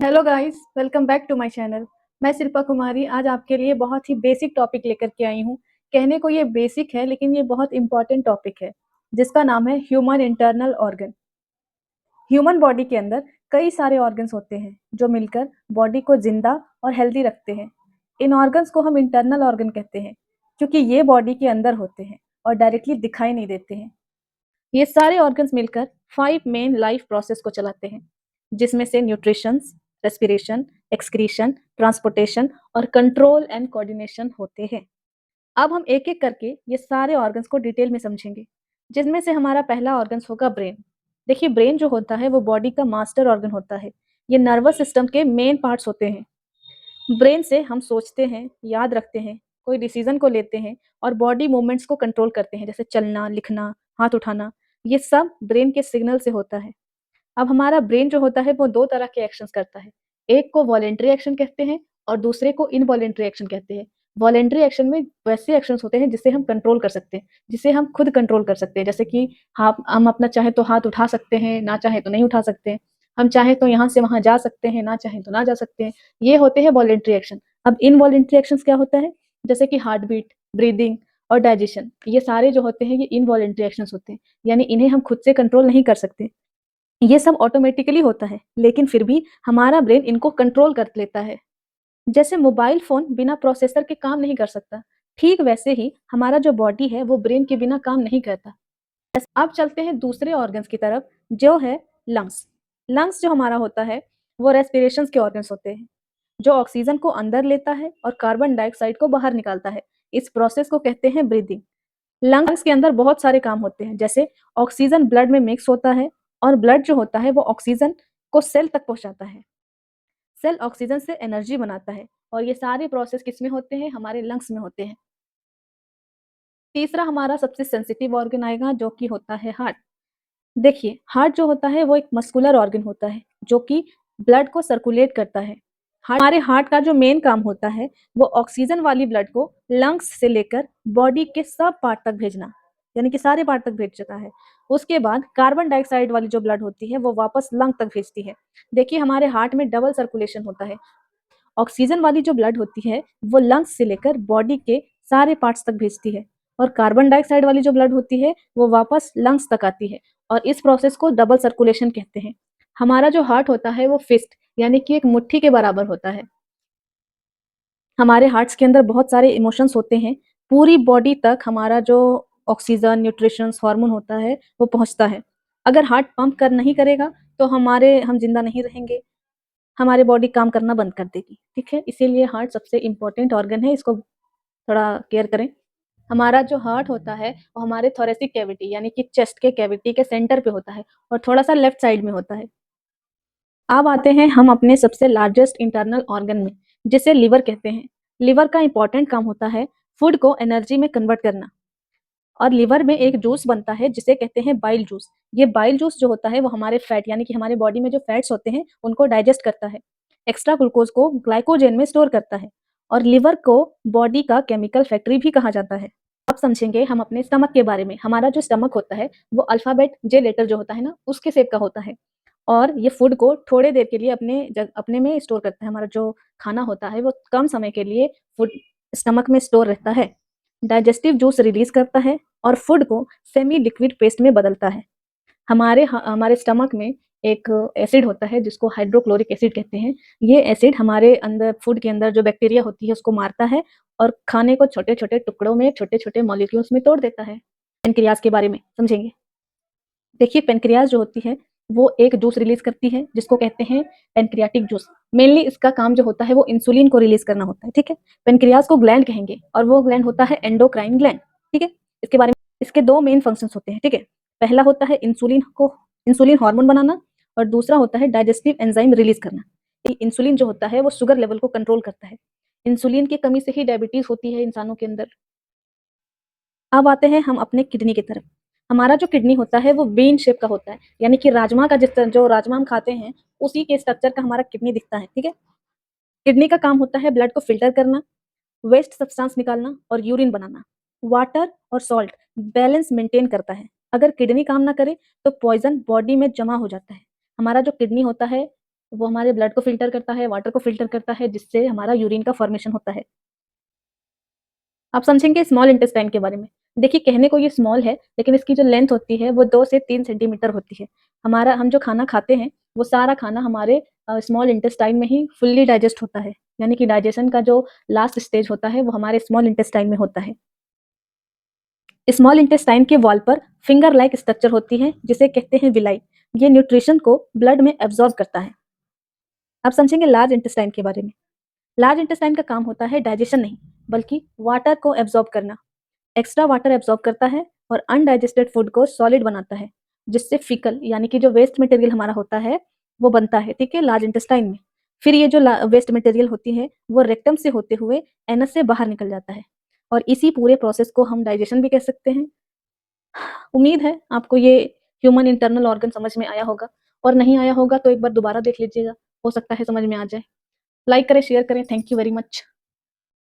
Hello guys, welcome back to my channel. मैं शिल्पा कुमारी आज आपके लिए बहुत ही बेसिक टॉपिक लेकर के आई हूँ। कहने को ये बेसिक है लेकिन ये बहुत इंपॉर्टेंट टॉपिक है जिसका नाम है human internal organ. Human body के अंदर कई सारे ऑर्गन्स होते हैं जो मिलकर बॉडी को जिंदा और हेल्दी रखते हैं। इन ऑर्गन्स को हम इंटरनल ऑर्गन कहते हैं क्योंकि ये बॉडी के अंदर होते हैं और डायरेक्टली दिखाई नहीं देते हैं। ये सारे ऑर्गन्स मिलकर 5 मेन लाइफ प्रोसेस को चलाते हैं जिसमें से न्यूट्रिशन, रेस्पिरेशन, एक्सक्रीशन, ट्रांसपोर्टेशन और कंट्रोल एंड कोऑर्डिनेशन होते हैं। अब हम एक एक करके ये सारे ऑर्गन्स को डिटेल में समझेंगे, जिसमें से हमारा पहला ऑर्गन्स होगा ब्रेन। देखिए, ब्रेन जो होता है वो बॉडी का मास्टर ऑर्गन होता है। ये नर्वस सिस्टम के मेन पार्ट्स होते हैं। ब्रेन से हम सोचते हैं, याद रखते हैं, कोई डिसीजन को लेते हैं और बॉडी मूवमेंट्स को कंट्रोल करते हैं, जैसे चलना, लिखना, हाथ उठाना। ये सब ब्रेन के सिग्नल से होता है। अब हमारा ब्रेन जो होता है वो दो तरह के एक्शंस करता है। एक को वॉलेंट्री एक्शन कहते हैं और दूसरे को इनवॉलेंट्री एक्शन कहते हैं। वॉलेंट्री एक्शन में वैसे एक्शंस होते हैं जिसे हम कंट्रोल कर सकते हैं, जिसे हम खुद कंट्रोल कर सकते हैं, जैसे कि हम अपना चाहे तो हाथ उठा सकते हैं, ना चाहे तो नहीं उठा सकते हैं। हम चाहे तो यहाँ से वहाँ जा सकते हैं, ना चाहे तो ना जा सकते हैं। ये होते हैं वॉलेंट्री एक्शन। अब इनवॉलेंट्री एक्शंस क्या होता है? जैसे कि हार्ट बीट, ब्रीदिंग और डाइजेशन। ये सारे जो होते हैं ये इनवॉलेंट्री एक्शंस होते हैं, यानी इन्हें हम खुद से कंट्रोल नहीं कर सकते। ये सब ऑटोमेटिकली होता है, लेकिन फिर भी हमारा ब्रेन इनको कंट्रोल कर लेता है। जैसे मोबाइल फोन बिना प्रोसेसर के काम नहीं कर सकता, ठीक वैसे ही हमारा जो बॉडी है वो ब्रेन के बिना काम नहीं करता। अब चलते हैं दूसरे ऑर्गन्स की तरफ, जो है लंग्स। लंग्स जो हमारा होता है वो रेस्पिरेशन के ऑर्गन्स होते हैं, जो ऑक्सीजन को अंदर लेता है और कार्बन डाइऑक्साइड को बाहर निकालता है। इस प्रोसेस को कहते हैं ब्रीदिंग। लंग्स के अंदर बहुत सारे काम होते हैं, जैसे ऑक्सीजन ब्लड में मिक्स होता है और ब्लड जो होता है वो ऑक्सीजन को सेल तक पहुंचाता है। सेल ऑक्सीजन से एनर्जी बनाता है और ये सारे प्रोसेस किसमें होते हैं? हमारे लंग्स में होते हैं। तीसरा हमारा सबसे सेंसिटिव ऑर्गन आएगा, जो कि होता है हार्ट। देखिए, हार्ट जो होता है वो एक मस्कुलर ऑर्गन होता है जो कि ब्लड को सर्कुलेट करता है। हमारे हार्ट का जो मेन काम होता है वो ऑक्सीजन वाली ब्लड को लंग्स से लेकर बॉडी के सब पार्ट तक भेजना, यानी कि सारे पार्ट तक भेज जाता है। उसके बाद कार्बन डाइऑक्साइड वाली जो ब्लड होती है वो वापस लंग तक भेजती है। देखिए, हमारे हार्ट में डबल सर्कुलेशन होता है। ऑक्सीजन वाली जो ब्लड होती है वो लंग्स से लेकर बॉडी के सारे पार्ट्स तक भेजती है और कार्बन डाइऑक्साइड वाली जो ब्लड होती है वो वापस लंग्स तक आती है और इस प्रोसेस को डबल सर्कुलेशन कहते हैं। हमारा जो हार्ट होता है वो फिस्ट, यानी कि एक मुट्ठी के बराबर होता है। हमारे हार्ट्स के अंदर बहुत सारे इमोशंस होते हैं। पूरी बॉडी तक हमारा जो ऑक्सीजन, न्यूट्रिशंस, हार्मोन होता है वो पहुंचता है। अगर हार्ट पंप कर नहीं करेगा तो हम जिंदा नहीं रहेंगे, हमारी बॉडी काम करना बंद कर देगी। ठीक है, इसीलिए हार्ट सबसे इम्पोर्टेंट ऑर्गन है, इसको थोड़ा केयर करें। हमारा जो हार्ट होता है वो हमारे थोरेसिक कैविटी, यानी कि चेस्ट के कैविटी के सेंटर पे होता है और थोड़ा सा लेफ्ट साइड में होता है। अब आते हैं हम अपने सबसे लार्जेस्ट इंटरनल ऑर्गन में, जिसे लिवर कहते हैं। लिवर का इंपॉर्टेंट काम होता है फूड को एनर्जी में कन्वर्ट करना। और लिवर में एक जूस बनता है जिसे कहते हैं बाइल जूस। ये बाइल जूस जो होता है वो हमारे फैट, यानी कि हमारे बॉडी में जो फैट्स होते हैं उनको डाइजेस्ट करता है, एक्स्ट्रा ग्लूकोज को ग्लाइकोजन में स्टोर करता है। और लिवर को बॉडी का केमिकल फैक्ट्री भी कहा जाता है। अब समझेंगे हम अपने स्टमक के बारे में। हमारा जो स्टमक होता है वो अल्फाबेट जे लेटर जो होता है ना, उसके शेप का होता है और ये फूड को थोड़े देर के लिए अपने में स्टोर करता है। हमारा जो खाना होता है वो कम समय के लिए फूड स्टमक में स्टोर रहता है, डाइजेस्टिव जूस रिलीज करता है और फूड को सेमी लिक्विड पेस्ट में बदलता है। हमारे स्टमक में एक एसिड होता है जिसको हाइड्रोक्लोरिक एसिड कहते हैं। ये एसिड हमारे अंदर फूड के अंदर जो बैक्टीरिया होती है उसको मारता है और खाने को छोटे छोटे टुकड़ों में, छोटे छोटे मॉलिक्यूल्स में तोड़ देता है। पेनक्रियाज के बारे में समझेंगे। देखिए, पेनक्रियाज जो होती है वो एक जूस रिलीज करती है जिसको कहते हैं पेनक्रियाटिक जूस। मेनली इसका काम जो होता है वो इंसुलिन को रिलीज करना होता है। ठीक है, पेनक्रियाज को ग्लैंड कहेंगे और वो ग्लैंड होता है एंडोक्राइन ग्लैंड। ठीक है, इसके बारे में, इसके दो मेन फंक्शंस होते हैं। ठीक है, पहला होता है इंसुलिन हार्मोन बनाना और दूसरा होता है डाइजेस्टिव एंजाइम रिलीज करना। इंसुलिन जो होता है वो शुगर लेवल को कंट्रोल करता है। इंसुलिन की कमी से ही डायबिटीज होती है इंसानों के अंदर। अब आते हैं हम अपने किडनी की तरफ। हमारा जो किडनी होता है वो बीन शेप का होता है, यानी कि राजमा का जो राजमा हम खाते हैं उसी के स्ट्रक्चर का हमारा किडनी दिखता है। ठीक है, किडनी का काम होता है ब्लड को फिल्टर करना, वेस्ट सब्सटेंस निकालना और यूरिन बनाना। वाटर और सॉल्ट बैलेंस मेंटेन करता है। अगर किडनी काम ना करे तो पॉइजन बॉडी में जमा हो जाता है। हमारा जो किडनी होता है वो हमारे ब्लड को फ़िल्टर करता है, वाटर को फ़िल्टर करता है, जिससे हमारा यूरिन का फ़ॉर्मेशन होता है। आप समझेंगे स्मॉल इंटेस्टाइन के बारे में। देखिए, कहने को ये स्मॉल है, लेकिन इसकी जो लेंथ होती है वो 2 से 3 सेंटीमीटर होती है। हम जो खाना खाते हैं, वो सारा खाना हमारे स्मॉल इंटेस्टाइन में ही फुल्ली डाइजेस्ट होता है। यानी कि डाइजेशन का जो लास्ट स्टेज होता है, वो हमारे स्मॉल इंटेस्टाइन में होता है। स्मॉल इंटेस्टाइन के वॉल पर फिंगर लाइक स्ट्रक्चर होती है, जिसे कहते हैं विलाई। ये न्यूट्रिशन को ब्लड में एब्ज़ॉर्ब करता है। अब समझेंगे लार्ज इंटेस्टाइन के बारे में। लार्ज इंटेस्टाइन का काम होता है डाइजेशन नहीं, बल्कि वाटर को एब्ज़ॉर्ब करना। एक्स्ट्रा वाटर एब्ज़ॉर्ब करता है और अनडाइजेस्टेड फूड को सॉलिड बनाता है, जिससे फीकल यानी कि जो वेस्ट मटेरियल हमारा होता है, वो बनता है, ठीक है, लार्ज इंटेस्टाइन में। फिर ये जो वेस्ट मटेरियल होती है, वो रेक्टम से होते हुए एनस से बाहर निकल जाता है और इसी पूरे प्रोसेस को हम डाइजेशन भी कह सकते हैं। उम्मीद है आपको ये ह्यूमन इंटरनल ऑर्गन समझ में आया होगा, और नहीं आया होगा तो एक बार दोबारा देख लीजिएगा, हो सकता है समझ में आ जाए। लाइक करें, शेयर करें। Thank you very much.